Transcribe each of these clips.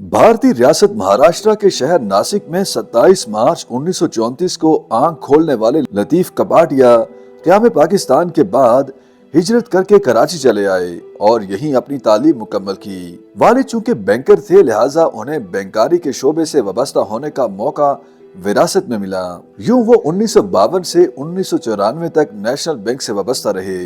भारतीय रियासत महाराष्ट्र के शहर नासिक में 27 मार्च 1934 को आंख खोलने वाले लतीफ कपाडिया क़याम पाकिस्तान के बाद हिजरत करके कराची चले आए और यहीं अपनी तालीम मुकम्मल की। वालिद चूंकि बैंकर थे, लिहाजा उन्हें बैंकारी के शोबे से वाबस्ता होने का मौका विरासत में मिला। यूं वो 1952 से 1994 तक नेशनल बैंक से वाबस्ता रहे।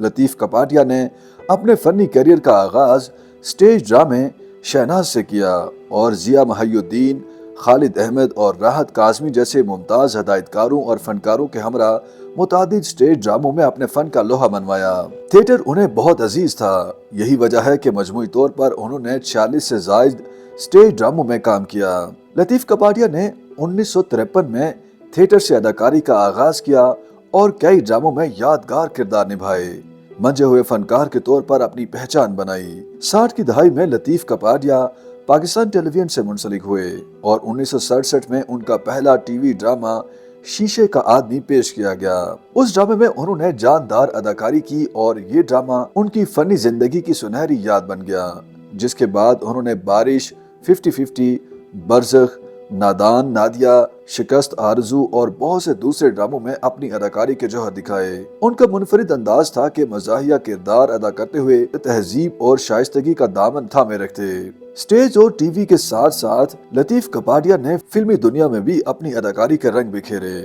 लतीफ कपाडिया ने अपने फनी करियर का आगाज स्टेज ड्रामे शहनाज से किया और जिया महिउद्दीन, खालिद अहमद और राहत काज़मी जैसे मुमताज हदायतकारों और फनकारों के हमरा मुतादिद स्टेज ड्रामों में अपने फन का लोहा मनवाया। थिएटर उन्हें बहुत अजीज था। यही वजह है कि मजमूई तौर पर उन्होंने 40 से जायद स्टेज ड्रामों में काम किया। लतीफ कपाडिया ने 1953 में थिएटर से अदाकारी का आगाज किया और कई ड्रामों में यादगार किरदार निभाए। मंजे हुए फनकार के तौर पर अपनी पहचान बनाई। 60 की दहाई में लतीफ कपाडिया पाकिस्तान टेलीविजन से मुंसलिक हुए और 1967 में उनका पहला टीवी ड्रामा शीशे का आदमी पेश किया गया। उस ड्रामे में उन्होंने जानदार अदाकारी की और ये ड्रामा उनकी फनी जिंदगी की सुनहरी याद बन गया, जिसके बाद उन्होंने बारिश, 50-50, बरज़ख, नादान, नादिया, शिकस्त, आरज़ू और बहुत से दूसरे ड्रामों में अपनी अदाकारी के जौहर दिखाए। उनका मुनफरिद अंदाज था कि मज़ाहिया किरदार अदा करते हुए तहजीब और शाइस्तगी का दामन थामे रखते। स्टेज और टीवी के साथ साथ लतीफ कपाडिया ने फिल्मी दुनिया में भी अपनी अदाकारी के रंग बिखेरे।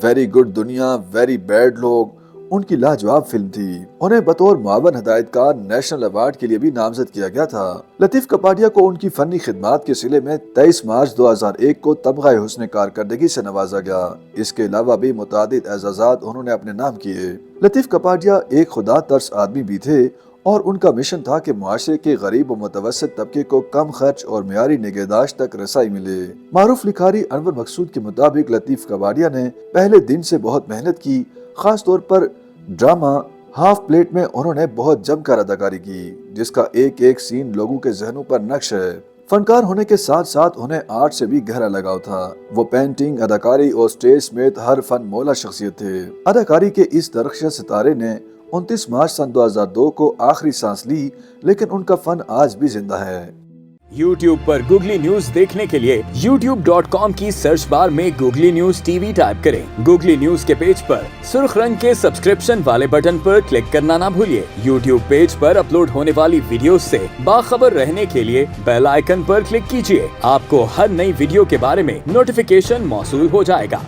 वेरी गुड दुनिया, वेरी बैड लोग उनकी लाजवाब फिल्म थी। उन्हें बतौर मुआवन हदायतकार नेशनल अवार्ड के लिए भी नामजद किया गया था। लतीफ कपाडिया को उनकी फनी खिदमात के सिले में 23 मार्च 2001 को तमग़ा हुस्न कारकर्दगी से नवाजा गया। इसके अलावा भी मुतादिद एजाज़ात उन्होंने अपने नाम किए। लतीफ कपाडिया एक खुदा तर्स आदमी भी थे और उनका मिशन था कि मुआशरे के गरीब और मुतवस्सित तबके को कम खर्च और मियारी निगहदाश्त तक रसाई मिले। मारूफ लिखारी अनवर मकसूद के मुताबिक लतीफ कपाडिया ने पहले दिन से बहुत मेहनत की। खास तौर पर ड्रामा हाफ प्लेट में उन्होंने बहुत जमकर अदाकारी की, जिसका एक एक सीन लोगों के जहनों पर नक्श है। फनकार होने के साथ साथ उन्हें आर्ट से भी गहरा लगाव था। वो पेंटिंग, अदाकारी और स्टेज समेत हर फन मौला शख्सियत थे। अदाकारी के इस दरख्श सितारे ने 29 मार्च सन 2002 को आखिरी सांस ली, लेकिन उनका फन आज भी जिंदा है। YouTube पर गूगली न्यूज देखने के लिए youtube.com की सर्च बार में गूगली न्यूज टीवी टाइप करें। गूगली न्यूज के पेज पर सुर्ख रंग के सब्सक्रिप्शन वाले बटन पर क्लिक करना ना भूलिए। YouTube पेज पर अपलोड होने वाली वीडियोस से बाखबर रहने के लिए बेल आइकन पर क्लिक कीजिए। आपको हर नई वीडियो के बारे में नोटिफिकेशन मौसूल हो जाएगा।